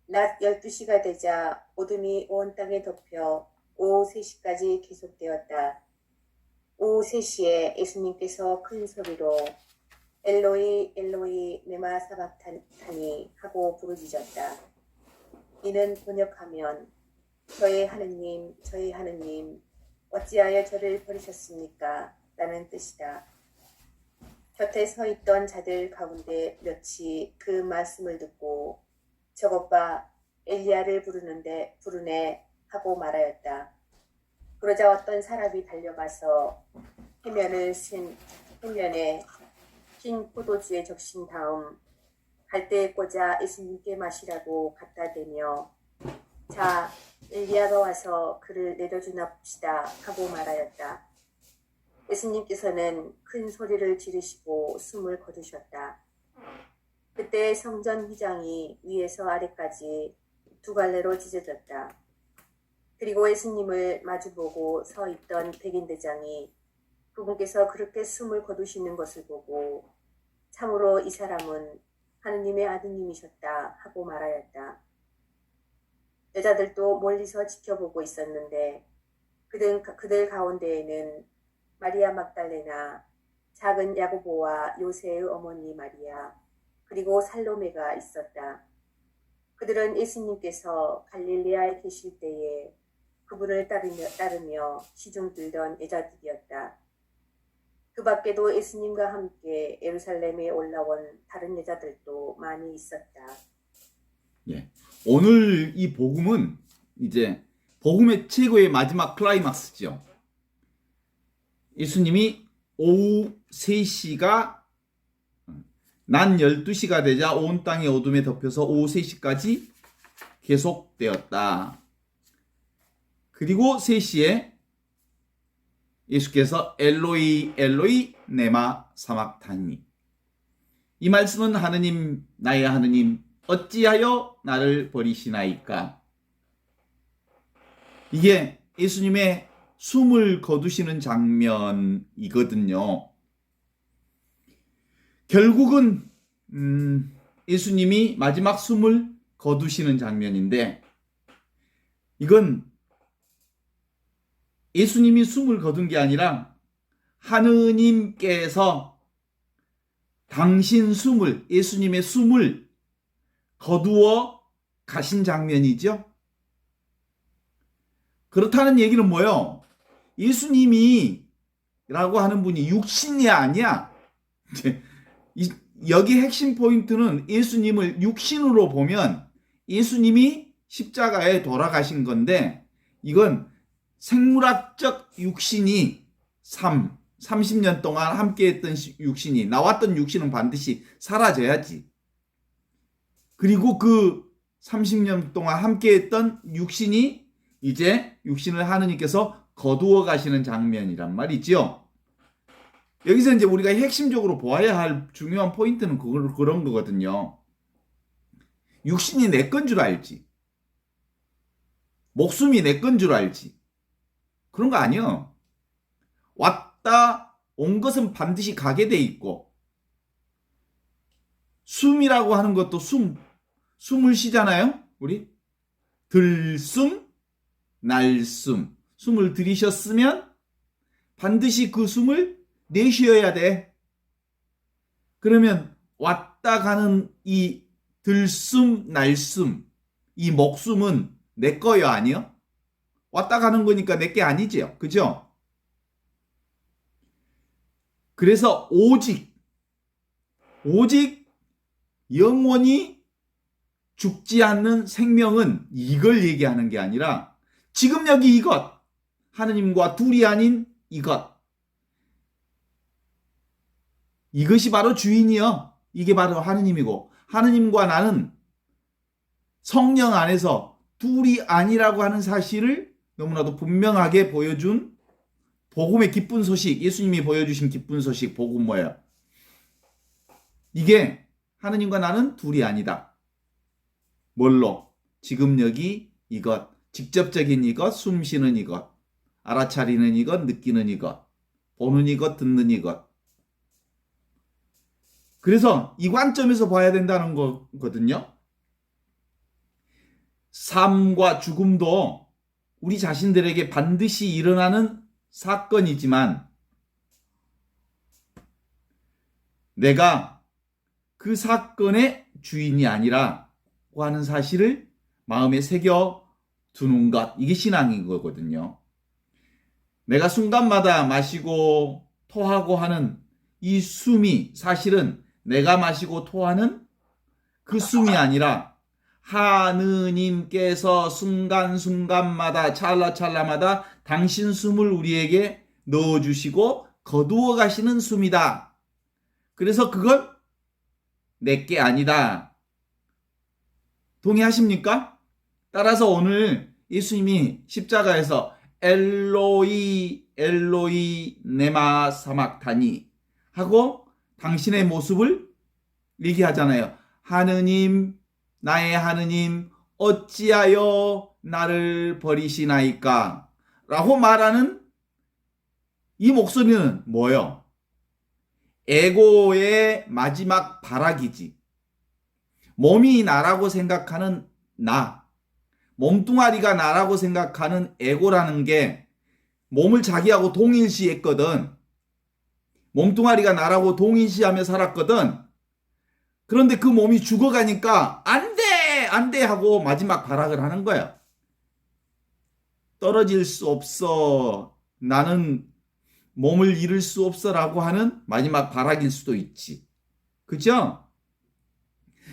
낮 12시가 되자 어둠이 온 땅에 덮여 오후 3시까지 계속되었다. 오후 3시에 예수님께서 큰 소리로 엘로이 엘로이 레마 사박타니 하고 부르짖었다. 이는 번역하면 저의 하느님 어찌하여 저를 버리셨습니까? 라는 뜻이다. 곁에 서 있던 자들 가운데 몇이 그 말씀을 듣고 저것 봐 엘리야를 부르네 하고 말하였다. 그러자 어떤 사람이 달려가서 해면에 흰 포도주에 적신 다음 갈대에 꽂아 예수님께 마시라고 갖다 대며 자 엘리야가 와서 그를 내려주나 봅시다 하고 말하였다. 예수님께서는 큰 소리를 지르시고 숨을 거두셨다. 그때 성전 휘장이 위에서 아래까지 두 갈래로 찢어졌다. 그리고 예수님을 마주보고 서 있던 백인대장이 그분께서 그렇게 숨을 거두시는 것을 보고 참으로 이 사람은 하느님의 아드님이셨다 하고 말하였다. 여자들도 멀리서 지켜보고 있었는데 그들 가운데에는 마리아 막달레나, 작은 야고보와 요새의 어머니 마리아, 그리고 살로메가 있었다. 그들은 예수님께서 갈릴리아에 계실 때에 그분을 따르며 시중 들던 여자들이었다. 그 밖에도 예수님과 함께 예루살렘에 올라온 다른 여자들도 많이 있었다. 예. 오늘 이 복음은 이제 복음의 최고의 마지막 클라이막스죠. 예수님이 오후 3시가 낮 12시가 되자 온 땅이 어둠에 덮여서 오후 3시까지 계속되었다. 그리고 3시에 예수께서 엘로이 엘로이 네마 사막타니, 이 말씀은 하느님 나의 하느님 어찌하여 나를 버리시나이까. 이게 예수님의 숨을 거두시는 장면이거든요. 결국은 예수님이 마지막 숨을 거두시는 장면인데, 이건 예수님이 숨을 거둔 게 아니라 하느님께서 당신 숨을, 예수님의 숨을 거두어 가신 장면이죠. 그렇다는 얘기는 뭐예요? 예수님이 라고 하는 분이 육신이 아니야. 여기 핵심 포인트는 예수님을 육신으로 보면 예수님이 십자가에 돌아가신 건데, 이건 생물학적 육신이 30년 동안 함께했던 육신이, 나왔던 육신은 반드시 사라져야지. 그리고 그 30년 동안 함께했던 육신이 이제 육신을 하느님께서 거두어 가시는 장면이란 말이죠. 여기서 이제 우리가 핵심적으로 보아야 할 중요한 포인트는 그런 거거든요. 육신이 내 건 줄 알지. 목숨이 내 건 줄 알지. 그런 거 아니요. 왔다 온 것은 반드시 가게 돼 있고, 숨이라고 하는 것도 숨을 쉬잖아요. 우리 들숨, 날숨. 숨을 들이셨으면 반드시 그 숨을 내쉬어야 돼. 그러면 왔다 가는 이 들숨, 날숨, 이 목숨은 내 거요, 아니요? 왔다 가는 거니까 내 게 아니지요. 그죠? 그래서 오직 영원히 죽지 않는 생명은 이걸 얘기하는 게 아니라 지금 여기 이것, 하느님과 둘이 아닌 이것이 바로 주인이요. 이게 바로 하느님이고, 하느님과 나는 성령 안에서 둘이 아니라고 하는 사실을 너무나도 분명하게 보여준 복음의 기쁜 소식, 예수님이 보여주신 기쁜 소식, 복음 뭐예요? 이게 하느님과 나는 둘이 아니다. 뭘로? 지금 여기 이것, 직접적인 이것, 숨 쉬는 이것, 알아차리는 이것, 느끼는 이것, 보는 이것, 듣는 이것. 그래서 이 관점에서 봐야 된다는 거거든요. 삶과 죽음도 우리 자신들에게 반드시 일어나는 사건이지만 내가 그 사건의 주인이 아니라고 하는 사실을 마음에 새겨 두는 것, 이게 신앙인 거거든요. 내가 순간마다 마시고 토하고 하는 이 숨이 사실은 내가 마시고 토하는 그 숨이 아니라 하느님께서 순간순간마다 찰나찰나마다 당신 숨을 우리에게 넣어주시고 거두어 가시는 숨이다. 그래서 그건 내게 아니다. 동의하십니까? 따라서 오늘 예수님이 십자가에서 엘로이 엘로이 네마 사막타니 하고 당신의 모습을 얘기하잖아요. 하느님, 나의 하느님, 어찌하여 나를 버리시나이까? 라고 말하는 이 목소리는 뭐예요? 에고의 마지막 발악이지. 몸이 나라고 생각하는 나, 몸뚱아리가 나라고 생각하는 에고라는 게 몸을 자기하고 동일시했거든. 몸뚱아리가 나라고 동일시하며 살았거든. 그런데 그 몸이 죽어가니까 안 돼! 안 돼! 하고 마지막 발악을 하는 거야. 떨어질 수 없어. 나는 몸을 잃을 수 없어 라고 하는 마지막 발악일 수도 있지. 그죠?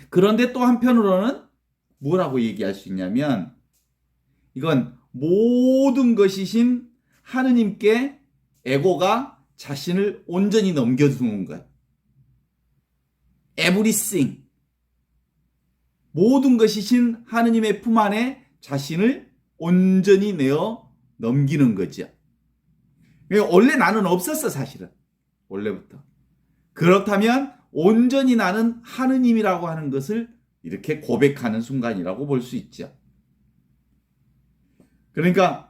그런데 또 한편으로는 뭐라고 얘기할 수 있냐면 이건 모든 것이신 하느님께 에고가 자신을 온전히 넘겨두는 거야. Everything. 모든 것이신 하느님의 품 안에 자신을 온전히 내어 넘기는 거죠. 원래 나는 없었어, 사실은. 원래부터. 그렇다면 온전히 나는 하느님이라고 하는 것을 이렇게 고백하는 순간이라고 볼 수 있죠. 그러니까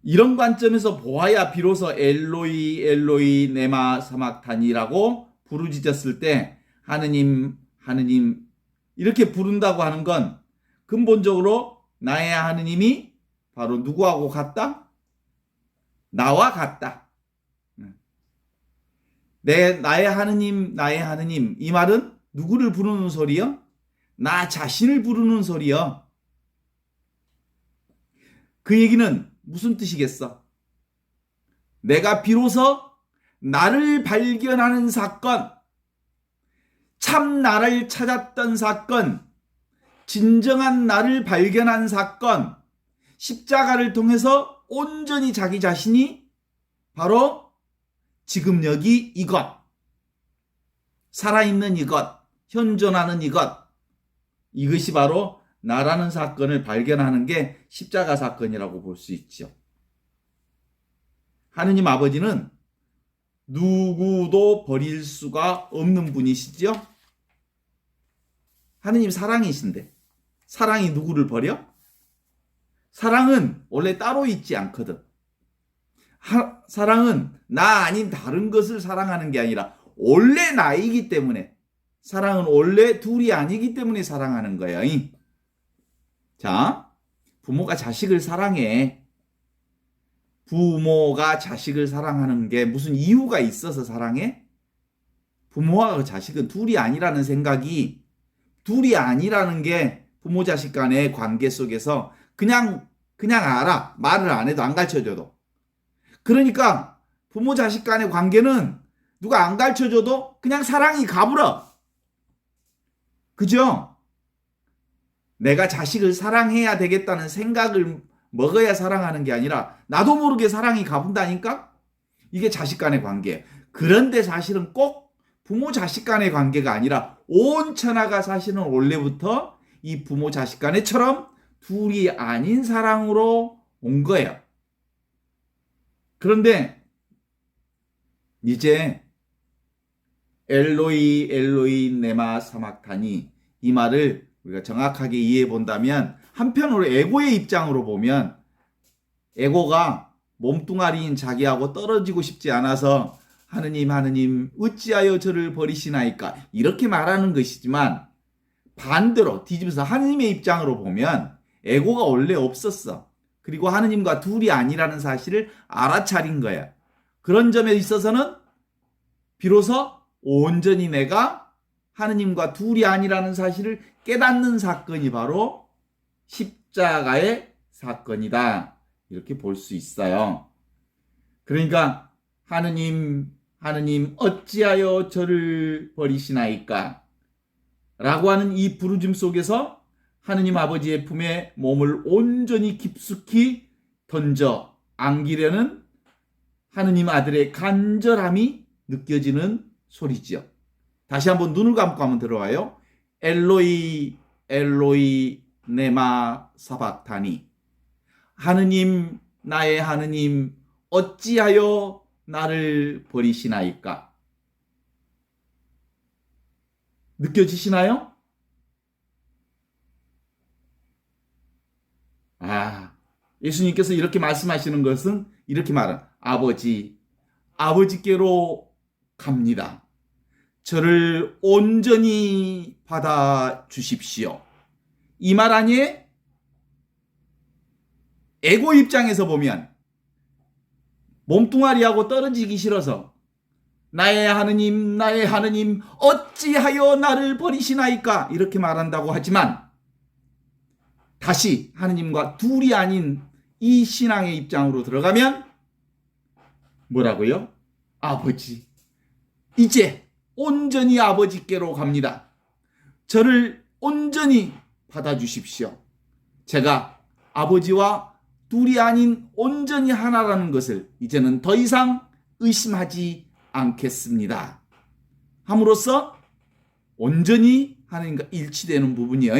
이런 관점에서 보아야 비로소 엘로이 엘로이 네마 사막타니라고 부르짖었을 때 하느님 하느님 이렇게 부른다고 하는 건 근본적으로 나의 하느님이 바로 누구하고 같다? 나와 같다. 나의 하느님 나의 하느님 이 말은 누구를 부르는 소리요? 나 자신을 부르는 소리요. 그 얘기는 무슨 뜻이겠어? 내가 비로소 나를 발견하는 사건, 참 나를 찾았던 사건, 진정한 나를 발견한 사건, 십자가를 통해서 온전히 자기 자신이 바로 지금 여기 이것, 살아있는 이것, 현존하는 이것이 바로 나라는 사건을 발견하는 게 십자가 사건이라고 볼 수 있죠. 하느님 아버지는 누구도 버릴 수가 없는 분이시죠. 하느님 사랑이신데 사랑이 누구를 버려? 사랑은 원래 따로 있지 않거든. 사랑은 나 아닌 다른 것을 사랑하는 게 아니라 원래 나이기 때문에, 사랑은 원래 둘이 아니기 때문에 사랑하는 거야. 자, 부모가 자식을 사랑해. 부모가 자식을 사랑하는 게 무슨 이유가 있어서 사랑해? 부모와 자식은 둘이 아니라는 생각이, 둘이 아니라는 게 부모 자식 간의 관계 속에서 그냥 알아. 말을 안 해도 안 가르쳐줘도. 그러니까 부모 자식 간의 관계는 누가 안 가르쳐줘도 그냥 사랑이 가불어. 그죠? 내가 자식을 사랑해야 되겠다는 생각을 먹어야 사랑하는 게 아니라 나도 모르게 사랑이 가분다니까? 이게 자식 간의 관계. 그런데 사실은 꼭 부모 자식 간의 관계가 아니라 온 천하가 사실은 원래부터 이 부모 자식 간에처럼 둘이 아닌 사랑으로 온 거예요. 그런데 이제 엘로이 엘로이 네마 사막타니 이 말을 우리가 정확하게 이해해 본다면, 한편으로 에고의 입장으로 보면 에고가 몸뚱아리인 자기하고 떨어지고 싶지 않아서 하느님 어찌하여 저를 버리시나이까 이렇게 말하는 것이지만, 반대로 뒤집어서 하느님의 입장으로 보면 에고가 원래 없었어. 그리고 하느님과 둘이 아니라는 사실을 알아차린 거야. 그런 점에 있어서는 비로소 온전히 내가 하느님과 둘이 아니라는 사실을 깨닫는 사건이 바로 십자가의 사건이다. 이렇게 볼 수 있어요. 그러니까 하느님 어찌하여 저를 버리시나이까? 라고 하는 이 부르짖음 속에서 하느님 아버지의 품에 몸을 온전히 깊숙이 던져 안기려는 하느님 아들의 간절함이 느껴지는 소리지요. 다시 한번 눈을 감고 한번 들어와요. 엘로이 엘로이 네마 사박타니. 하느님 나의 하느님 어찌하여 나를 버리시나이까? 느껴지시나요? 예수님께서 이렇게 말씀하시는 것은 이렇게 말은 아버지께로 갑니다. 저를 온전히 받아 주십시오. 이 말 아니에요? 에고 입장에서 보면 몸뚱아리하고 떨어지기 싫어서 나의 하느님 어찌하여 나를 버리시나이까? 이렇게 말한다고 하지만 다시 하느님과 둘이 아닌 이 신앙의 입장으로 들어가면 뭐라고요? 아버지, 이제 온전히 아버지께로 갑니다. 저를 온전히 받아주십시오. 제가 아버지와 둘이 아닌 온전히 하나라는 것을 이제는 더 이상 의심하지 않겠습니다. 함으로써 온전히 하나님과 일치되는 부분이요.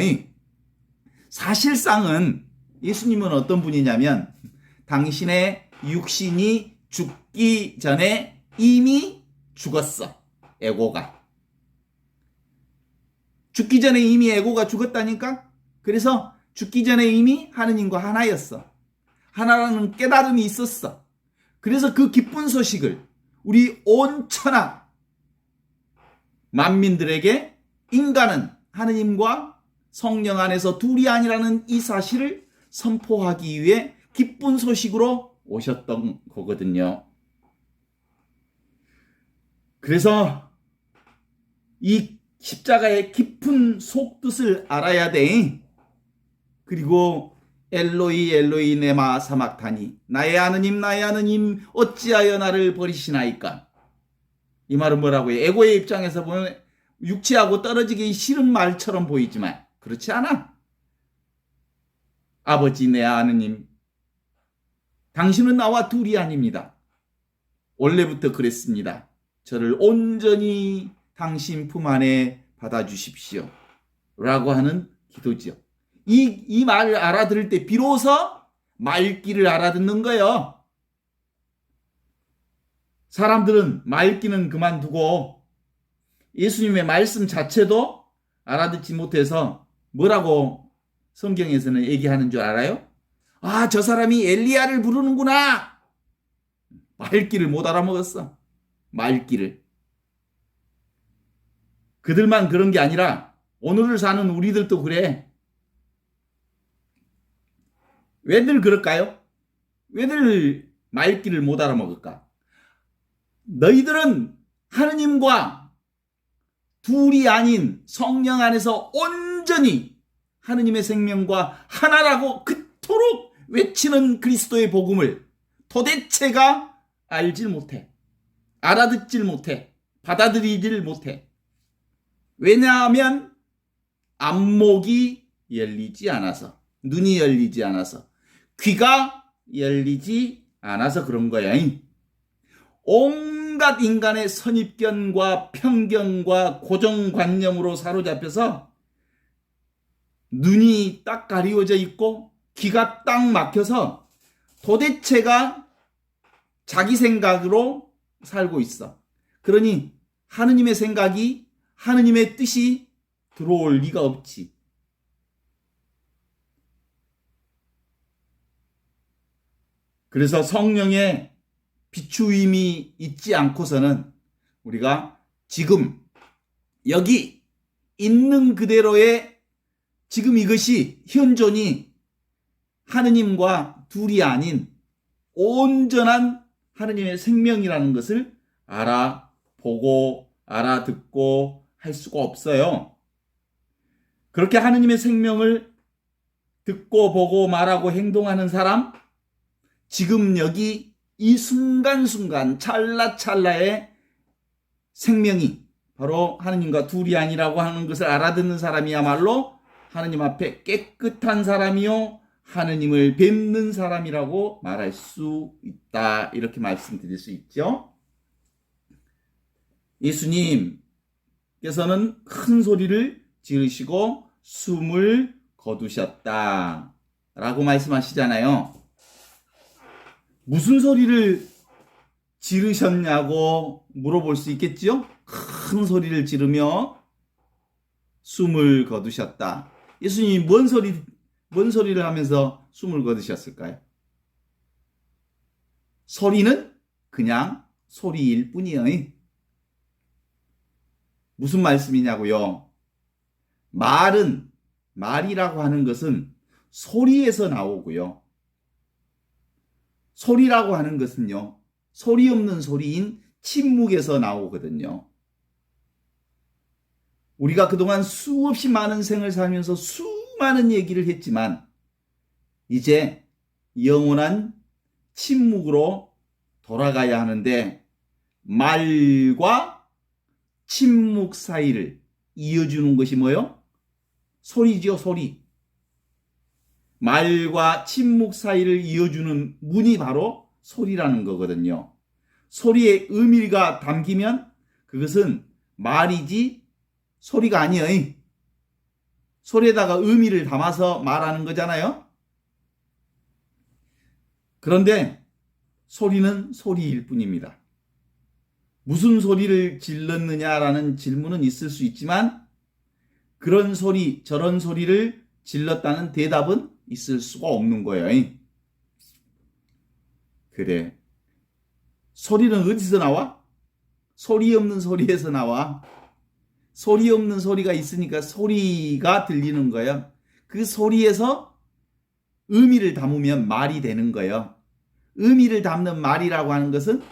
사실상은 예수님은 어떤 분이냐면 당신의 육신이 죽기 전에 이미 죽었어. 에고가. 죽기 전에 이미 에고가 죽었다니까? 그래서 죽기 전에 이미 하느님과 하나였어. 하나라는 깨달음이 있었어. 그래서 그 기쁜 소식을 우리 온 천하 만민들에게 인간은 하느님과 성령 안에서 둘이 아니라는 이 사실을 선포하기 위해 기쁜 소식으로 오셨던 거거든요. 그래서 이 십자가의 깊은 속뜻을 알아야 돼. 그리고 엘로이 엘로이 네마 사막타니, 나의 하느님 어찌하여 나를 버리시나이까? 이 말은 뭐라고요? 에고의 입장에서 보면 육체하고 떨어지기 싫은 말처럼 보이지만 그렇지 않아. 아버지 내 하느님, 당신은 나와 둘이 아닙니다. 원래부터 그랬습니다. 저를 온전히 당신 품 안에 받아주십시오. 라고 하는 기도지요. 이 말을 알아들을 때 비로소 말귀를 알아듣는 거예요. 사람들은 말귀는 그만두고 예수님의 말씀 자체도 알아듣지 못해서 뭐라고 성경에서는 얘기하는 줄 알아요? 저 사람이 엘리야를 부르는구나. 말귀를 못 알아먹었어. 말귀를. 그들만 그런 게 아니라 오늘을 사는 우리들도 그래. 왜들 그럴까요? 왜들 말귀를 못 알아먹을까? 너희들은 하느님과 둘이 아닌 성령 안에서 온전히 하느님의 생명과 하나라고 그토록 외치는 그리스도의 복음을 도대체가 알질 못해. 알아듣질 못해. 받아들이질 못해. 왜냐하면 안목이 열리지 않아서, 눈이 열리지 않아서, 귀가 열리지 않아서 그런 거야. 온갖 인간의 선입견과 편견과 고정관념으로 사로잡혀서 눈이 딱 가리워져 있고 귀가 딱 막혀서 도대체가 자기 생각으로 살고 있어. 그러니 하느님의 생각이, 하느님의 뜻이 들어올 리가 없지. 그래서 성령의 비추임이 있지 않고서는 우리가 지금 여기 있는 그대로의 지금 이것이 현존이 하느님과 둘이 아닌 온전한 하느님의 생명이라는 것을 알아보고 알아듣고 할 수가 없어요. 그렇게 하느님의 생명을 듣고 보고 말하고 행동하는 사람, 지금 여기 이 순간순간 찰나찰나의 생명이 바로 하느님과 둘이 아니라고 하는 것을 알아듣는 사람이야말로 하느님 앞에 깨끗한 사람이요 하느님을 뵙는 사람이라고 말할 수 있다. 이렇게 말씀드릴 수 있죠. 예수님께서는 큰 소리를 지르시고 숨을 거두셨다 라고 말씀하시잖아요. 무슨 소리를 지르셨냐고 물어볼 수 있겠지요? 큰 소리를 지르며 숨을 거두셨다. 예수님이 뭔 소리를 하면서 숨을 거두셨을까요? 소리는 그냥 소리일 뿐이에요. 무슨 말씀이냐고요? 말이라고 하는 것은 소리에서 나오고요. 소리라고 하는 것은요, 소리 없는 소리인 침묵에서 나오거든요. 우리가 그동안 수없이 많은 생을 살면서 수많은 얘기를 했지만 이제 영원한 침묵으로 돌아가야 하는데 말과 침묵 사이를 이어주는 것이 뭐예요? 소리지요, 소리. 말과 침묵 사이를 이어주는 문이 바로 소리라는 거거든요. 소리의 의미가 담기면 그것은 말이지 소리가 아니에요. 소리에다가 의미를 담아서 말하는 거잖아요. 그런데 소리는 소리일 뿐입니다. 무슨 소리를 질렀느냐라는 질문은 있을 수 있지만 그런 소리, 저런 소리를 질렀다는 대답은 있을 수가 없는 거예요. 그래. 소리는 어디서 나와? 소리 없는 소리에서 나와. 소리 없는 소리가 있으니까 소리가 들리는 거예요. 그 소리에서 의미를 담으면 말이 되는 거예요. 의미를 담는 말이라고 하는 것은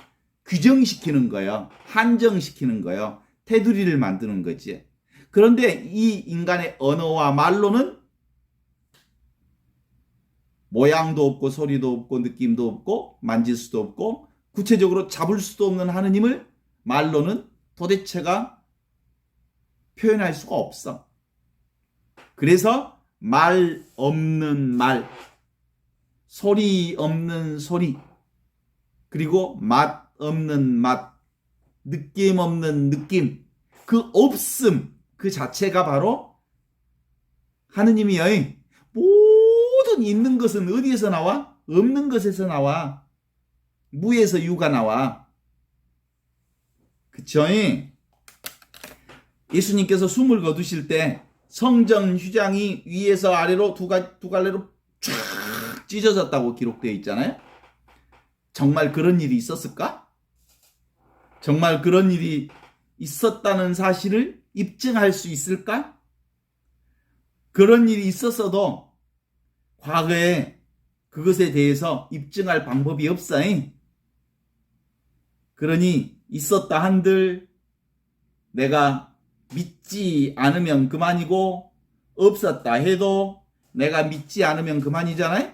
규정시키는 거예요. 한정시키는 거예요. 테두리를 만드는 거지. 그런데 이 인간의 언어와 말로는 모양도 없고 소리도 없고 느낌도 없고 만질 수도 없고 구체적으로 잡을 수도 없는 하느님을 말로는 도대체가 표현할 수가 없어. 그래서 말 없는 말, 소리 없는 소리, 그리고 맛 없는 맛, 느낌 없는 느낌, 그 없음 그 자체가 바로 하느님이에요. 모든 있는 것은 어디에서 나와? 없는 것에서 나와. 무에서 유가 나와. 그쵸? 예수님께서 숨을 거두실 때 성전 휘장이 위에서 아래로 두 갈래로 쫙 찢어졌다고 기록되어 있잖아요. 정말 그런 일이 있었을까? 정말 그런 일이 있었다는 사실을 입증할 수 있을까? 그런 일이 있었어도 과거에 그것에 대해서 입증할 방법이 없어요. 그러니 있었다 한들 내가 믿지 않으면 그만이고 없었다 해도 내가 믿지 않으면 그만이잖아요.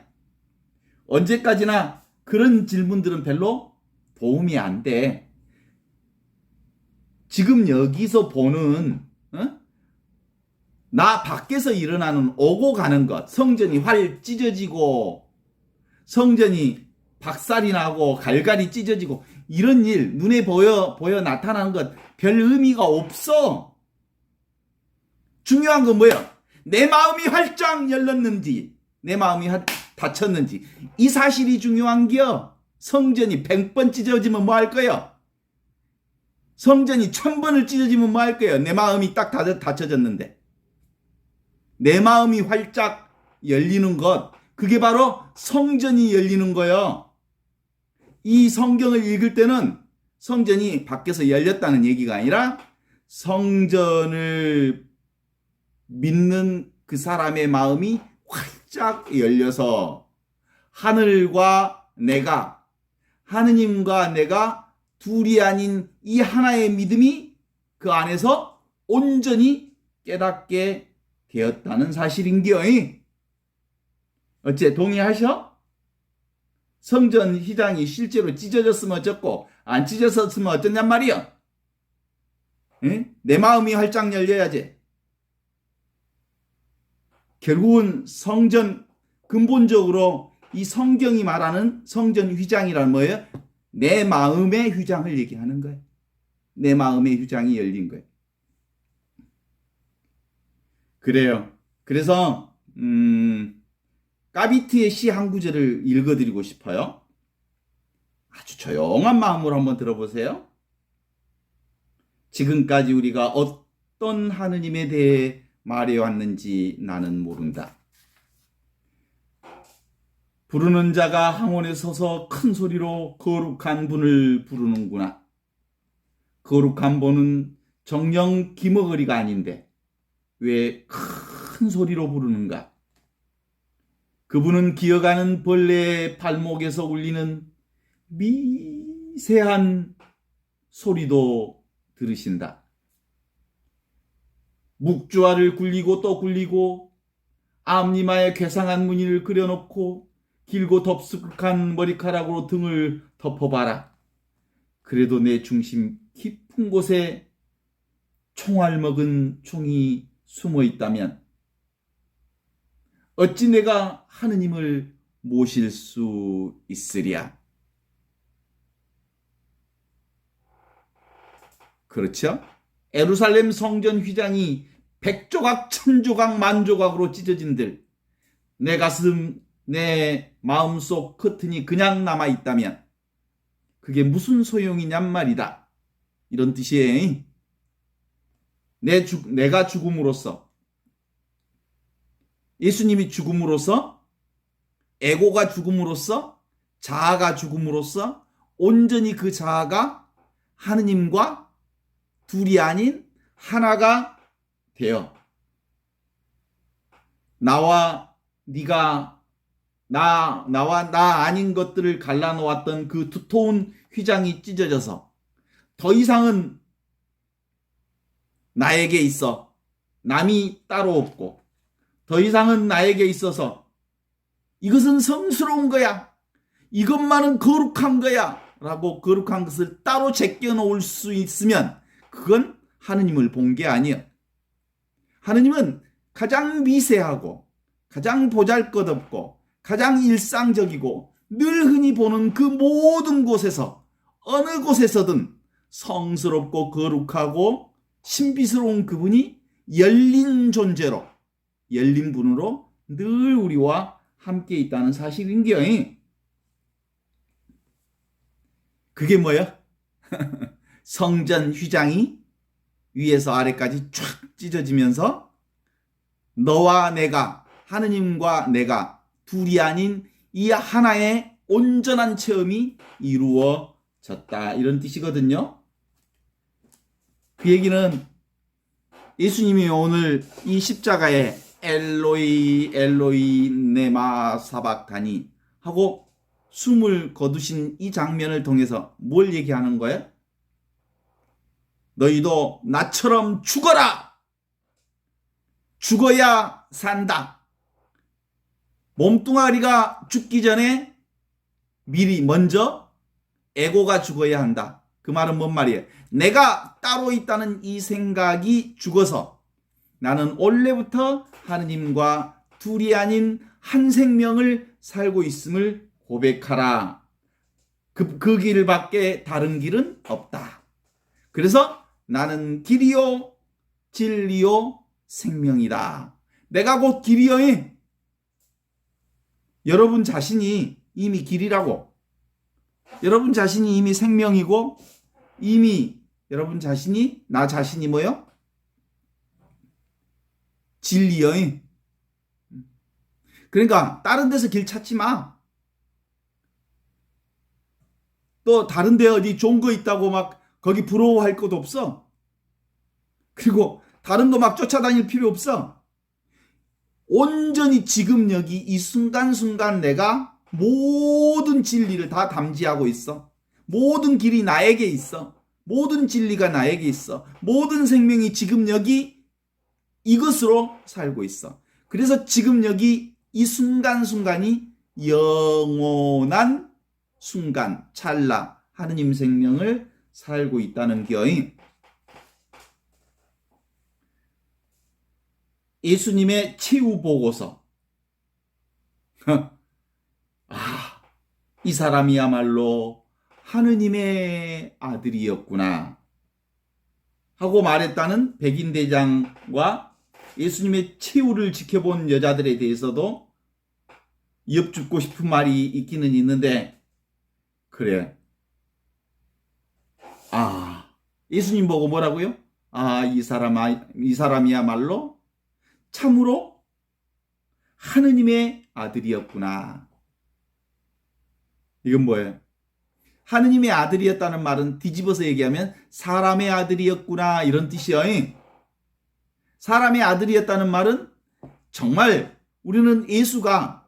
언제까지나 그런 질문들은 별로 도움이 안 돼. 지금 여기서 보는 나 밖에서 일어나는 오고 가는 것, 성전이 활 찢어지고 성전이 박살이 나고 갈갈이 찢어지고 이런 일 눈에 보여 나타나는 것 별 의미가 없어. 중요한 건 뭐예요? 내 마음이 활짝 열렸는지 내 마음이 닫혔는지 이 사실이 중요한겨. 성전이 100번 찢어지면 뭐 할 거예요? 성전이 1000번을 찢어지면 뭐 할 거예요? 내 마음이 딱 닫혀졌는데. 내 마음이 활짝 열리는 것, 그게 바로 성전이 열리는 거예요. 이 성경을 읽을 때는 성전이 밖에서 열렸다는 얘기가 아니라 성전을 믿는 그 사람의 마음이 활짝 열려서 하늘과 내가, 하느님과 내가 둘이 아닌 이 하나의 믿음이 그 안에서 온전히 깨닫게 되었다는 사실인겨. 어째 동의하셔? 성전 휘장이 실제로 찢어졌으면 어쩌고 안 찢어졌으면 어쩌냔 말이야. 내 마음이 활짝 열려야지. 결국은 성전, 근본적으로 이 성경이 말하는 성전 휘장이란 뭐예요? 내 마음의 휘장을 얘기하는 거예요. 내 마음의 휘장이 열린 거예요. 그래요. 그래서 까비트의 시 한 구절을 읽어드리고 싶어요. 아주 조용한 마음으로 한번 들어보세요. 지금까지 우리가 어떤 하느님에 대해 말해왔는지 나는 모른다. 부르는 자가 항원에 서서 큰 소리로 거룩한 분을 부르는구나. 거룩한 분은 정령 기머거리가 아닌데 왜 큰 소리로 부르는가? 그분은 기어가는 벌레의 발목에서 울리는 미세한 소리도 들으신다. 묵주알을 굴리고 또 굴리고 앞니마에 괴상한 무늬를 그려놓고 길고 덥수룩한 머리카락으로 등을 덮어봐라. 그래도 내 중심 깊은 곳에 총알 먹은 총이 숨어 있다면 어찌 내가 하느님을 모실 수 있으랴? 그렇죠? 예루살렘 성전 휘장이 100조각, 1000조각, 만조각으로 찢어진들 내 가슴, 내 마음속 커튼이 그냥 남아있다면 그게 무슨 소용이냔 말이다. 이런 뜻이에요. 내가 죽음으로써, 예수님이 죽음으로써, 에고가 죽음으로써, 자아가 죽음으로써 온전히 그 자아가 하느님과 둘이 아닌 하나가 되어 나와 네가 나와 나 아닌 것들을 갈라놓았던 그 두터운 휘장이 찢어져서 더 이상은 나에게 있어 남이 따로 없고 더 이상은 나에게 있어서 이것은 성스러운 거야, 이것만은 거룩한 거야 라고 거룩한 것을 따로 제껴놓을 수 있으면 그건 하느님을 본 게 아니야. 하느님은 가장 미세하고 가장 보잘것없고 가장 일상적이고 늘 흔히 보는 그 모든 곳에서 어느 곳에서든 성스럽고 거룩하고 신비스러운 그분이 열린 존재로, 열린 분으로 늘 우리와 함께 있다는 사실인겨. 그게 뭐야? 성전 휘장이 위에서 아래까지 쫙 찢어지면서 너와 내가, 하느님과 내가 둘이 아닌 이 하나의 온전한 체험이 이루어졌다, 이런 뜻이거든요. 그 얘기는 예수님이 오늘 이 십자가에 엘로이 엘로이 네마 사박다니 하고 숨을 거두신 이 장면을 통해서 뭘 얘기하는 거예요? 너희도 나처럼 죽어라! 죽어야 산다. 몸뚱아리가 죽기 전에 미리 먼저 에고가 죽어야 한다. 그 말은 뭔 말이에요? 내가 따로 있다는 이 생각이 죽어서 나는 원래부터 하느님과 둘이 아닌 한 생명을 살고 있음을 고백하라. 그 길밖에 다른 길은 없다. 그래서 나는 길이요 진리요 생명이다. 내가 곧 길이요. 여러분 자신이 이미 길이라고. 여러분 자신이 이미 생명이고 이미 여러분 자신이, 나 자신이 뭐요? 진리요. 그러니까 다른 데서 길 찾지 마. 또 다른 데 어디 좋은 거 있다고 막 거기 부러워할 것도 없어. 그리고 다른 거 막 쫓아다닐 필요 없어. 온전히 지금 여기 이 순간순간 내가 모든 진리를 다 담지하고 있어. 모든 길이 나에게 있어. 모든 진리가 나에게 있어. 모든 생명이 지금 여기 이것으로 살고 있어. 그래서 지금 여기 이 순간순간이 영원한 순간, 찰나, 하느님 생명을 살고 있다는 거임. 예수님의 치유 보고서. 이 사람이야말로 하느님의 아들이었구나 하고 말했다는 백인 대장과 예수님의 치유를 지켜본 여자들에 대해서도 엿줍고 싶은 말이 있기는 있는데, 그래. 예수님 보고 뭐라고요? 이 사람이야말로 참으로 하느님의 아들이었구나. 이건 뭐예요? 하느님의 아들이었다는 말은 뒤집어서 얘기하면 사람의 아들이었구나 이런 뜻이에요. 사람의 아들이었다는 말은 정말 우리는 예수가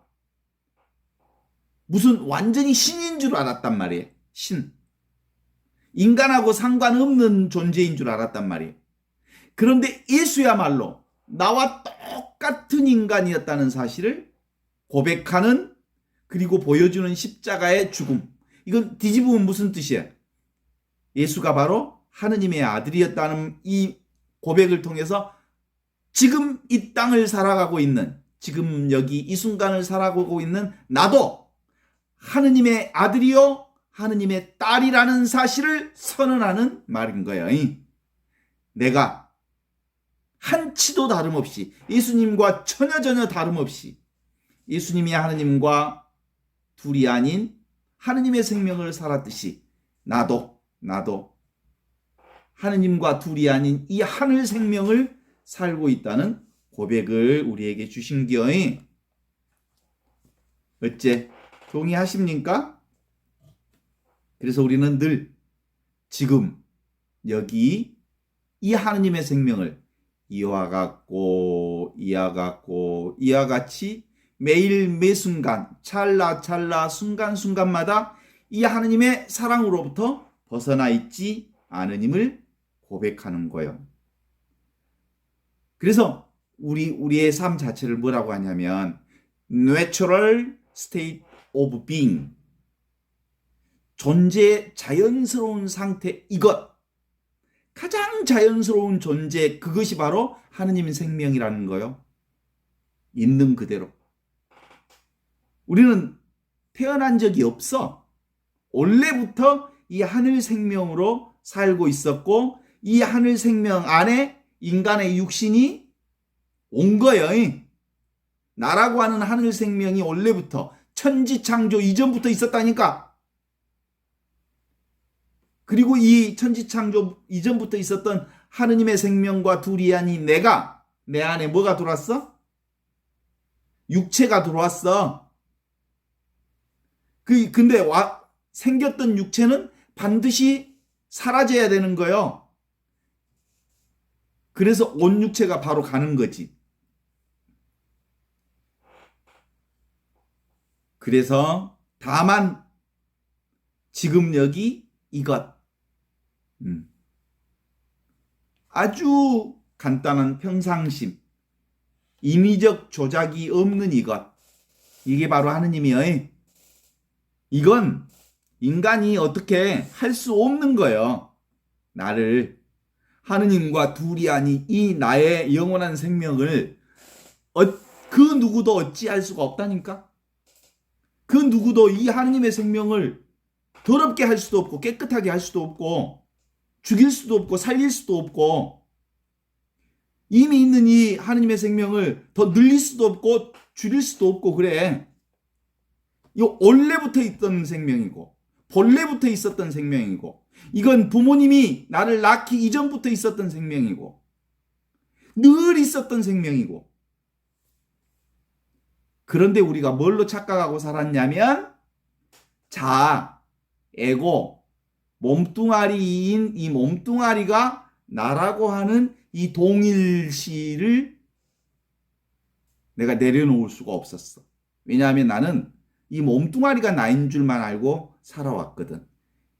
무슨 완전히 신인 줄 알았단 말이에요. 신. 인간하고 상관없는 존재인 줄 알았단 말이에요. 그런데 예수야말로 나와 똑같은 인간이었다는 사실을 고백하는, 그리고 보여주는 십자가의 죽음. 이건 뒤집으면 무슨 뜻이에요? 예수가 바로 하느님의 아들이었다는 이 고백을 통해서 지금 이 땅을 살아가고 있는, 지금 여기 이 순간을 살아가고 있는 나도 하느님의 아들이요 하느님의 딸이라는 사실을 선언하는 말인 거예요. 내가 한치도 다름없이, 예수님과 전혀 다름없이 예수님이 하느님과 둘이 아닌 하느님의 생명을 살았듯이 나도 하느님과 둘이 아닌 이 하늘 생명을 살고 있다는 고백을 우리에게 주신기어이. 어째 동의하십니까? 그래서 우리는 늘 지금 여기 이 하느님의 생명을 이와 같이 매일 매순간 찰나 순간순간마다 이 하느님의 사랑으로부터 벗어나 있지 않으님을 고백하는 거예요. 그래서 우리의 삶 자체를 뭐라고 하냐면 natural state of being, 존재의 자연스러운 상태, 이것, 가장 자연스러운 존재, 그것이 바로 하느님의 생명이라는 거예요. 있는 그대로. 우리는 태어난 적이 없어. 원래부터 이 하늘 생명으로 살고 있었고, 이 하늘 생명 안에 인간의 육신이 온 거예요. 나라고 하는 하늘 생명이 원래부터 천지창조 이전부터 있었다니까. 그리고 이 천지창조 이전부터 있었던 하느님의 생명과 둘이 아닌 내가, 내 안에 뭐가 들어왔어? 육체가 들어왔어. 근데 생겼던 육체는 반드시 사라져야 되는 거예요. 그래서 온 육체가 바로 가는 거지. 그래서 다만 지금 여기 이것, 아주 간단한 평상심, 인위적 조작이 없는 이것, 이게 바로 하느님이에요. 이건 인간이 어떻게 할 수 없는 거예요. 나를, 하느님과 둘이 아닌 이 나의 영원한 생명을 그 누구도 어찌할 수가 없다니까. 그 누구도 이 하느님의 생명을 더럽게 할 수도 없고 깨끗하게 할 수도 없고 죽일 수도 없고 살릴 수도 없고 이미 있는 이 하느님의 생명을 더 늘릴 수도 없고 줄일 수도 없고 그래. 이거 원래부터 있던 생명이고 본래부터 있었던 생명이고 이건 부모님이 나를 낳기 이전부터 있었던 생명이고 늘 있었던 생명이고 그런데 우리가 뭘로 착각하고 살았냐면 자아, 에고, 몸뚱아리인 이 몸뚱아리가 나라고 하는 이 동일시를 내가 내려놓을 수가 없었어. 왜냐하면 나는 이 몸뚱아리가 나인 줄만 알고 살아왔거든.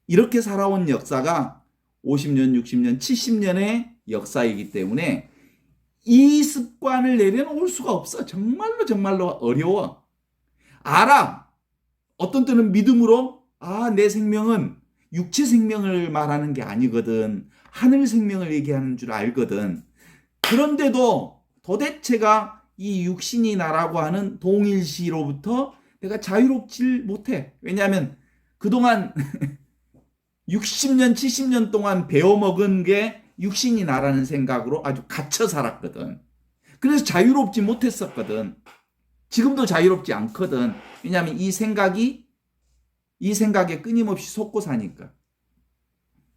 이렇게 살아온 역사가 50년, 60년, 70년의 역사이기 때문에 이 습관을 내려놓을 수가 없어. 정말로 정말로 어려워. 알아. 어떤 때는 믿음으로 내 생명은 육체 생명을 말하는 게 아니거든. 하늘 생명을 얘기하는 줄 알거든. 그런데도 도대체가 이 육신이 나라고 하는 동일시로부터 내가 자유롭질 못해. 왜냐하면 그동안 60년, 70년 동안 배워먹은 게 육신이 나라는 생각으로 아주 갇혀 살았거든. 그래서 자유롭지 못했었거든. 지금도 자유롭지 않거든. 왜냐하면 이 생각에 끊임없이 속고 사니까.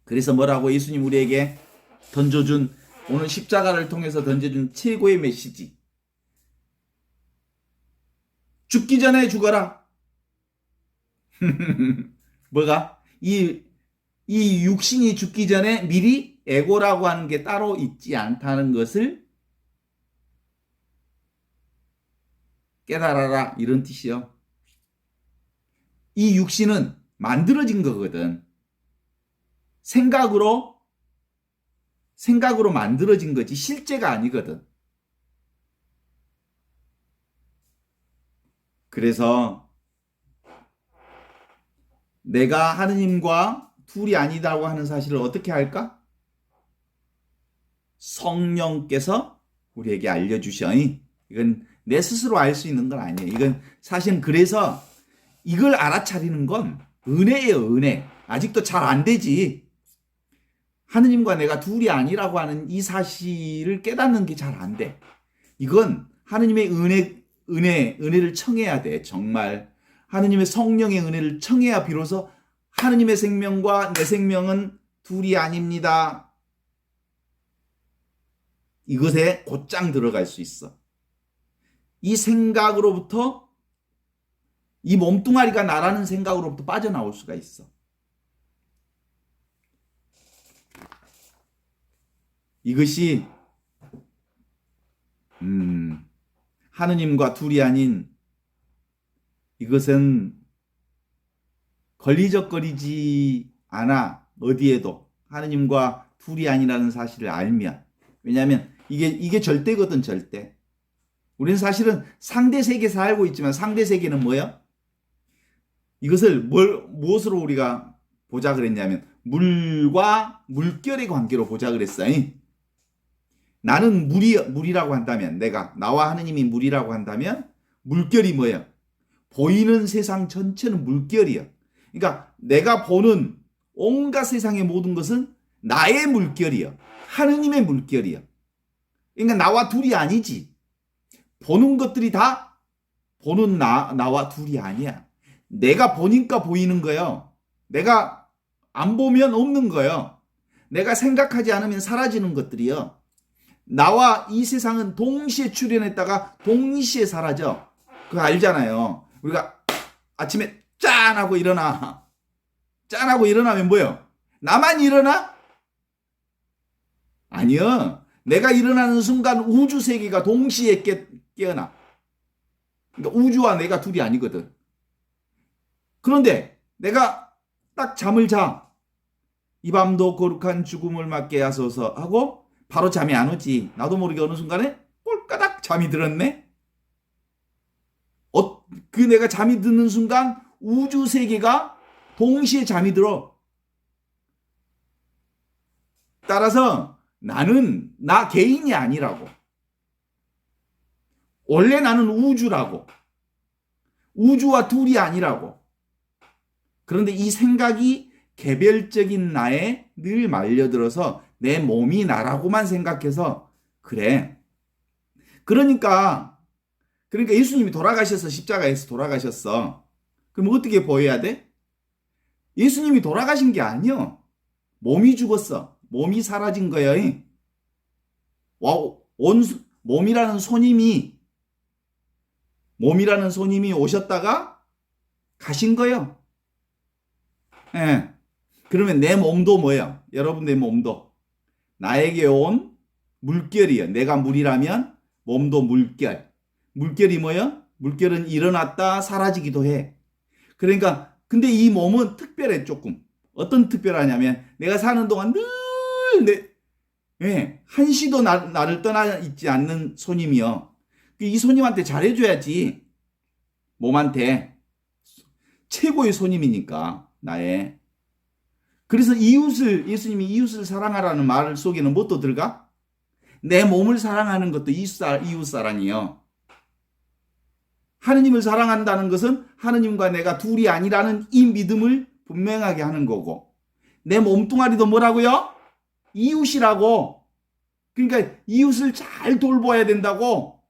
그래서 뭐라고 예수님 우리에게 던져준, 오늘 십자가를 통해서 던져준 최고의 메시지. 죽기 전에 죽어라. 뭐가? 이 육신이 죽기 전에 미리 에고라고 하는 게 따로 있지 않다는 것을 깨달아라. 이런 뜻이요. 이 육신은 만들어진 거거든. 생각으로 만들어진 거지 실제가 아니거든. 그래서 내가 하느님과 둘이 아니다고 하는 사실을 어떻게 할까? 성령께서 우리에게 알려주셔. 이건 내 스스로 알 수 있는 건 아니에요. 이건 사실은 그래서 이걸 알아차리는 건 은혜예요, 은혜. 아직도 잘 안 되지. 하느님과 내가 둘이 아니라고 하는 이 사실을 깨닫는 게 잘 안 돼. 이건 하느님의 은혜를 청해야 돼. 정말 하느님의 성령의 은혜를 청해야 비로소 하느님의 생명과 내 생명은 둘이 아닙니다. 이것에 곧장 들어갈 수 있어. 이 생각으로부터, 이 몸뚱아리가 나라는 생각으로부터 빠져나올 수가 있어. 이것이 하느님과 둘이 아닌, 이것은 걸리적거리지 않아. 어디에도 하느님과 둘이 아니라는 사실을 알면. 왜냐하면 이게 절대거든, 절대. 우리는 사실은 상대 세계에서 알고 있지만 상대 세계는 뭐야? 이것을 무엇으로 우리가 보자 그랬냐면 물과 물결의 관계로 보자 그랬어. 나는 물이라고 한다면, 나와 하느님이 물이라고 한다면 물결이 뭐야? 보이는 세상 전체는 물결이야. 그러니까 내가 보는 온갖 세상의 모든 것은 나의 물결이야. 하느님의 물결이야. 그러니까 나와 둘이 아니지. 보는 것들이 다 보는 나와 둘이 아니야. 내가 보니까 보이는 거예요. 내가 안 보면 없는 거예요. 내가 생각하지 않으면 사라지는 것들이요. 나와 이 세상은 동시에 출현했다가 동시에 사라져. 그거 알잖아요. 우리가 아침에 짠 하고 일어나. 짠 하고 일어나면 뭐예요? 나만 일어나? 아니요. 내가 일어나는 순간 우주 세계가 동시에 깨어나. 그러니까 우주와 내가 둘이 아니거든. 그런데 내가 딱 잠을 자. 이 밤도 거룩한 죽음을 맞게 하소서 하고 바로 잠이 안 오지. 나도 모르게 어느 순간에 꼴까닥 잠이 들었네. 그 내가 잠이 드는 순간 우주 세계가 동시에 잠이 들어. 따라서 나는 나 개인이 아니라고. 원래 나는 우주라고. 우주와 둘이 아니라고. 그런데 이 생각이 개별적인 나에 늘 말려들어서 내 몸이 나라고만 생각해서 그래. 그러니까 예수님이 돌아가셔서 십자가에서 돌아가셨어. 그럼 어떻게 보여야 돼? 예수님이 돌아가신 게 아니요. 몸이 죽었어. 몸이 사라진 거예요. 몸이라는 손님이 오셨다가 가신 거예요. 예. 그러면 내 몸도 뭐예요? 여러분 내 몸도 나에게 온 물결이에요. 내가 물이라면 몸도 물결. 물결이 뭐야? 물결은 일어났다 사라지기도 해. 그러니까 근데 이 몸은 특별해 조금. 어떤 특별하냐면 내가 사는 동안 한시도 나를 떠나 있지 않는 손님이요. 이 손님한테 잘해줘야지. 몸한테. 최고의 손님이니까 나의. 그래서 예수님이 이웃을 사랑하라는 말 속에는 뭣도 들어가? 내 몸을 사랑하는 것도 이웃 사랑이요. 하느님을 사랑한다는 것은 하느님과 내가 둘이 아니라는 이 믿음을 분명하게 하는 거고, 내 몸뚱아리도 뭐라고요? 이웃이라고. 그러니까 이웃을 잘 돌봐야 된다고.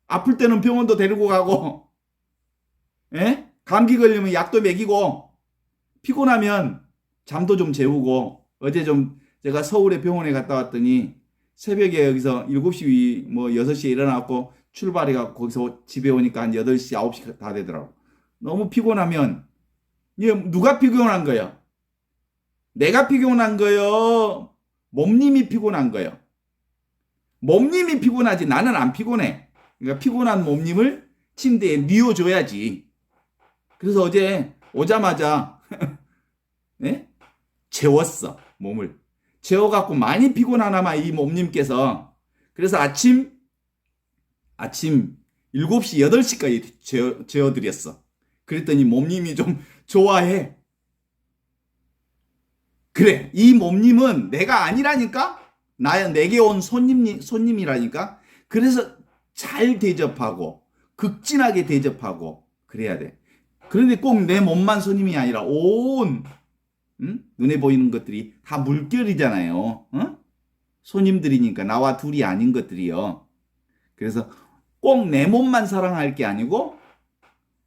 아플 때는 병원도 데리고 가고, 감기 걸리면 약도 먹이고, 피곤하면 잠도 좀 재우고. 어제 좀 제가 서울에 병원에 갔다 왔더니 새벽에 여기서 7시 뭐 6시에 일어나고 출발해갖고 거기서 집에 오니까 한 8시 9시 다 되더라고. 너무 피곤하면 누가 피곤한 거예요? 내가 피곤한 거예요? 몸님이 피곤한 거예요? 몸님이 피곤하지 나는 안 피곤해. 그러니까 피곤한 몸님을 침대에 뉘어줘야지. 그래서 어제 오자마자 재웠어. 몸을 재워갖고 많이 피곤하나마 이 몸님께서. 그래서 아침 7시 8시까지 재워드렸어. 그랬더니 몸님이 좀 좋아해. 그래, 이 몸님은 내가 아니라니까? 내게 온 손님이라니까? 그래서 잘 대접하고 극진하게 대접하고 그래야 돼. 그런데 꼭 내 몸만 손님이 아니라 눈에 보이는 것들이 다 물결이잖아요. 손님들이니까 나와 둘이 아닌 것들이요. 그래서 꼭 내 몸만 사랑할 게 아니고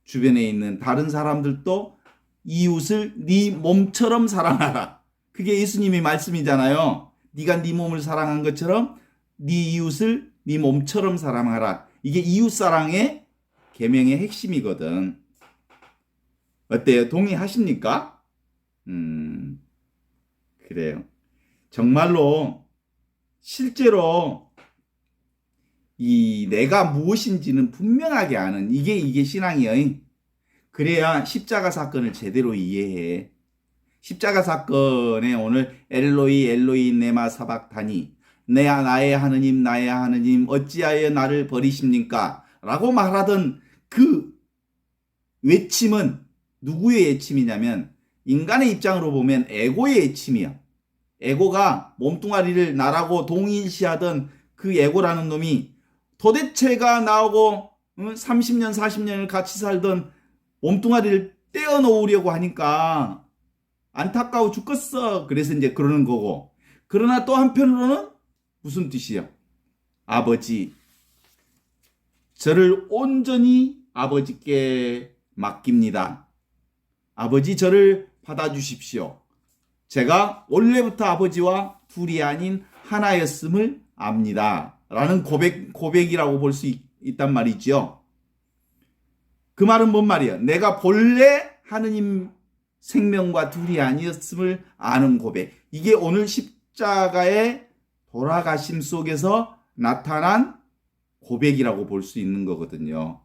주변에 있는 다른 사람들도 이웃을 네 몸처럼 사랑하라. 그게 예수님의 말씀이잖아요. 네가 네 몸을 사랑한 것처럼 네 이웃을 네 몸처럼 사랑하라. 이게 이웃사랑의 계명의 핵심이거든. 어때요? 동의하십니까? 그래요. 정말로 실제로 이 내가 무엇인지는 분명하게 아는 이게 신앙이에요. 그래야 십자가 사건을 제대로 이해해. 십자가 사건에 오늘 엘로이 엘로이 네마 사박다니 나의 하느님 어찌하여 나를 버리십니까? 라고 말하던 그 외침은 누구의 외침이냐면 인간의 입장으로 보면 에고의 외침이야. 에고가 몸뚱아리를 나라고 동일시하던 그 에고라는 놈이 도대체가 나오고 30년 40년을 같이 살던 몸뚱아리를 떼어놓으려고 하니까 안타까워 죽겠어. 그래서 이제 그러는 거고. 그러나 또 한편으로는 무슨 뜻이야? 아버지, 저를 온전히 아버지께 맡깁니다. 아버지, 저를 받아주십시오. 제가 원래부터 아버지와 둘이 아닌 하나였음을 압니다. 라는 고백이라고 볼 수 있단 말이죠. 그 말은 뭔 말이야? 내가 본래 하느님 생명과 둘이 아니었음을 아는 고백. 이게 오늘 십자가의 돌아가심 속에서 나타난 고백이라고 볼 수 있는 거거든요.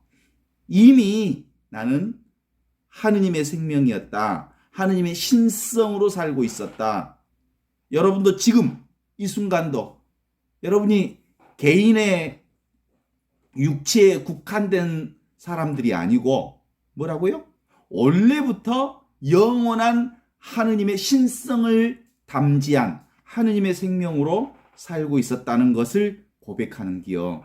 이미 나는 하느님의 생명이었다. 하느님의 신성으로 살고 있었다. 여러분도 지금 이 순간도 여러분이 개인의 육체에 국한된 사람들이 아니고 뭐라고요? 원래부터 영원한 하느님의 신성을 담지한 하느님의 생명으로 살고 있었다는 것을 고백하는 기요.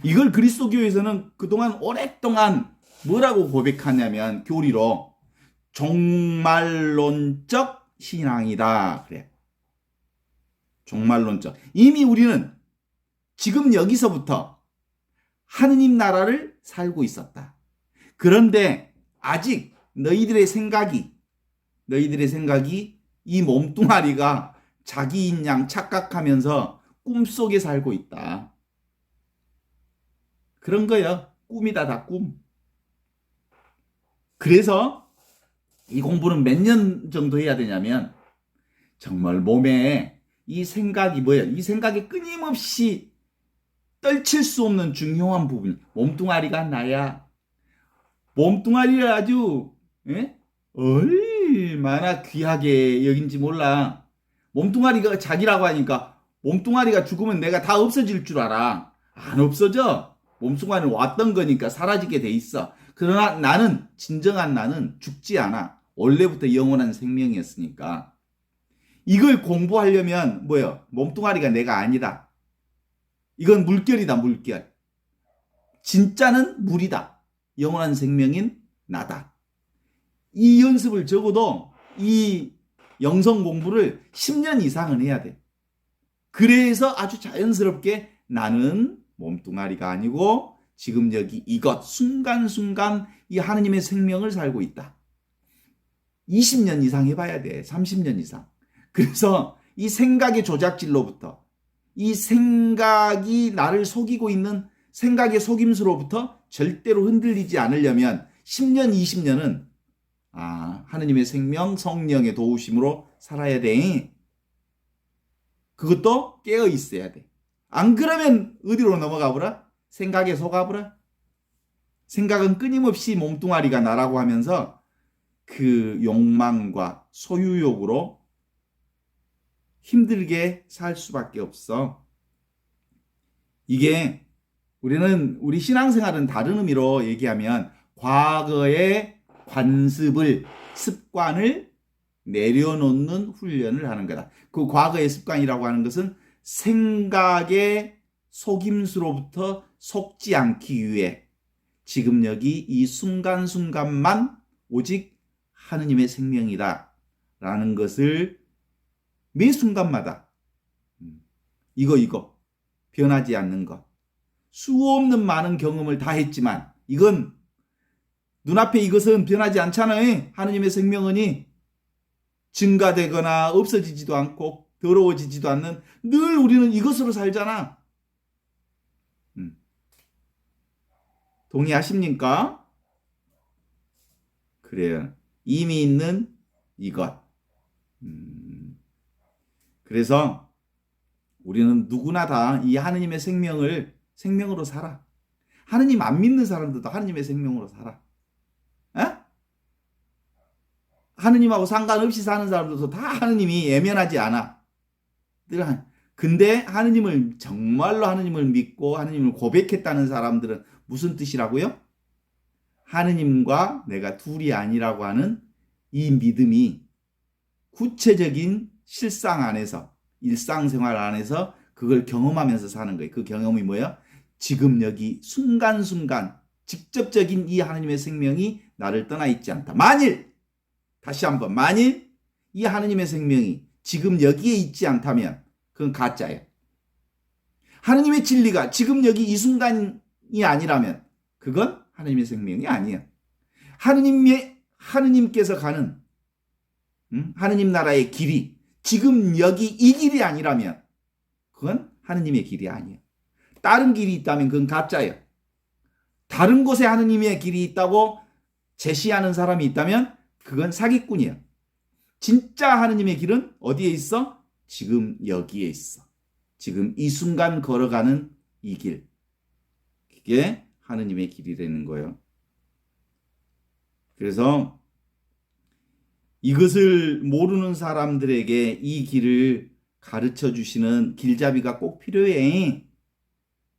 이걸 그리스도교에서는 그동안 오랫동안 뭐라고 고백하냐면 교리로 종말론적 신앙이다. 그래. 종말론적. 이미 우리는 지금 여기서부터 하느님 나라를 살고 있었다. 그런데 아직 너희들의 생각이 이 몸뚱아리가 자기인 양 착각하면서 꿈속에 살고 있다. 그런 거야. 꿈이다, 다 꿈. 그래서 이 공부는 몇 년 정도 해야 되냐면 정말 몸에 이 생각이 뭐야? 이 생각이 끊임없이 떨칠 수 없는 중요한 부분. 몸뚱아리가 나야. 몸뚱아리를 아주 얼마나 귀하게 여긴지 몰라. 몸뚱아리가 자기라고 하니까 몸뚱아리가 죽으면 내가 다 없어질 줄 알아. 안 없어져. 몸뚱아리는 왔던 거니까 사라지게 돼 있어. 그러나 나는, 진정한 나는 죽지 않아. 원래부터 영원한 생명이었으니까. 이걸 공부하려면 뭐예요? 몸뚱아리가 내가 아니다. 이건 물결이다, 물결. 진짜는 물이다. 영원한 생명인 나다. 이 연습을 적어도 이 영성 공부를 10년 이상은 해야 돼. 그래서 아주 자연스럽게 나는 몸뚱아리가 아니고 지금 여기 이것 순간순간 이 하느님의 생명을 살고 있다. 20년 이상 해봐야 돼. 30년 이상. 그래서 이 생각의 조작질로부터, 이 생각이 나를 속이고 있는 생각의 속임수로부터 절대로 흔들리지 않으려면 10년, 20년은 하느님의 생명, 성령의 도우심으로 살아야 돼. 그것도 깨어 있어야 돼. 안 그러면 어디로 넘어가 보라? 생각에 속아보라? 생각은 끊임없이 몸뚱아리가 나라고 하면서 그 욕망과 소유욕으로 힘들게 살 수밖에 없어. 이게 우리 신앙생활은 다른 의미로 얘기하면 과거의 관습을, 습관을 내려놓는 훈련을 하는 거다. 그 과거의 습관이라고 하는 것은 생각의 속임수로부터 속지 않기 위해 지금 여기 이 순간순간만 오직 하느님의 생명이다 라는 것을 매 순간마다 이거 변하지 않는 것, 수없는 많은 경험을 다 했지만 이건 눈앞에 이것은 변하지 않잖아요. 하느님의 생명은이 증가되거나 없어지지도 않고 더러워지지도 않는, 늘 우리는 이것으로 살잖아. 동의하십니까? 그래요. 이미 있는 이것. 그래서 우리는 누구나 다 이 하느님의 생명으로 살아. 하느님 안 믿는 사람들도 하느님의 생명으로 살아. 에? 하느님하고 상관없이 사는 사람들도 다 하느님이 예면하지 않아. 근데 하느님을, 정말로 하느님을 믿고 하느님을 고백했다는 사람들은 무슨 뜻이라고요? 하느님과 내가 둘이 아니라고 하는 이 믿음이 구체적인 실상 안에서, 일상생활 안에서 그걸 경험하면서 사는 거예요. 그 경험이 뭐예요? 지금 여기 순간순간 직접적인 이 하느님의 생명이 나를 떠나 있지 않다. 다시 한번, 만일 이 하느님의 생명이 지금 여기에 있지 않다면 그건 가짜예요. 하느님의 진리가 지금 여기 이 순간이 아니라면 그건 하느님의 생명이 아니에요. 하느님께서 가는 하느님 나라의 길이 지금 여기 이 길이 아니라면 그건 하느님의 길이 아니에요. 다른 길이 있다면 그건 가짜예요. 다른 곳에 하느님의 길이 있다고 제시하는 사람이 있다면 그건 사기꾼이에요. 진짜 하느님의 길은 어디에 있어? 지금 여기에 있어. 지금 이 순간 걸어가는 이 길. 그게 하느님의 길이라는 거예요. 그래서 이것을 모르는 사람들에게 이 길을 가르쳐 주시는 길잡이가 꼭 필요해.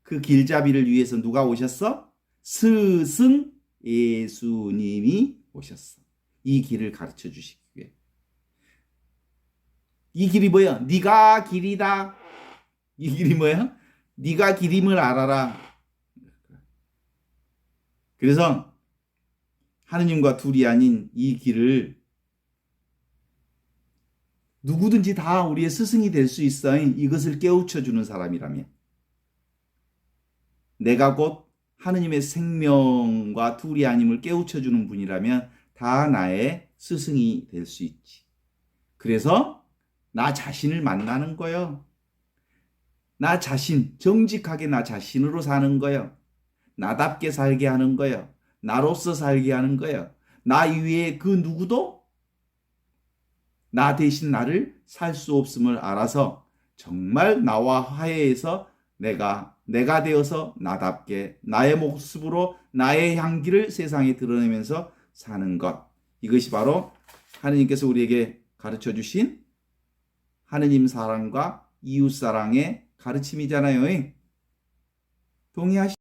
그 길잡이를 위해서 누가 오셨어? 스승 예수님이 오셨어. 이 길을 가르쳐 주시기 위해. 이 길이 뭐야? 네가 길이다. 이 길이 뭐야? 네가 길임을 알아라. 그래서 하느님과 둘이 아닌 이 길을 누구든지 다 우리의 스승이 될 수 있어. 이것을 깨우쳐 주는 사람이라면. 내가 곧 하느님의 생명과 둘이 아님을 깨우쳐 주는 분이라면 다 나의 스승이 될 수 있지. 그래서 나 자신을 만나는 거예요. 나 자신, 정직하게 나 자신으로 사는 거예요. 나답게 살게 하는 거예요. 나로서 살게 하는 거예요. 나 이외에 그 누구도 나 대신 나를 살 수 없음을 알아서 정말 나와 화해해서 내가 내가 되어서 나답게 나의 모습으로 나의 향기를 세상에 드러내면서 사는 것. 이것이 바로 하느님께서 우리에게 가르쳐 주신 하느님 사랑과 이웃 사랑의 가르침이잖아요. 동의하시죠?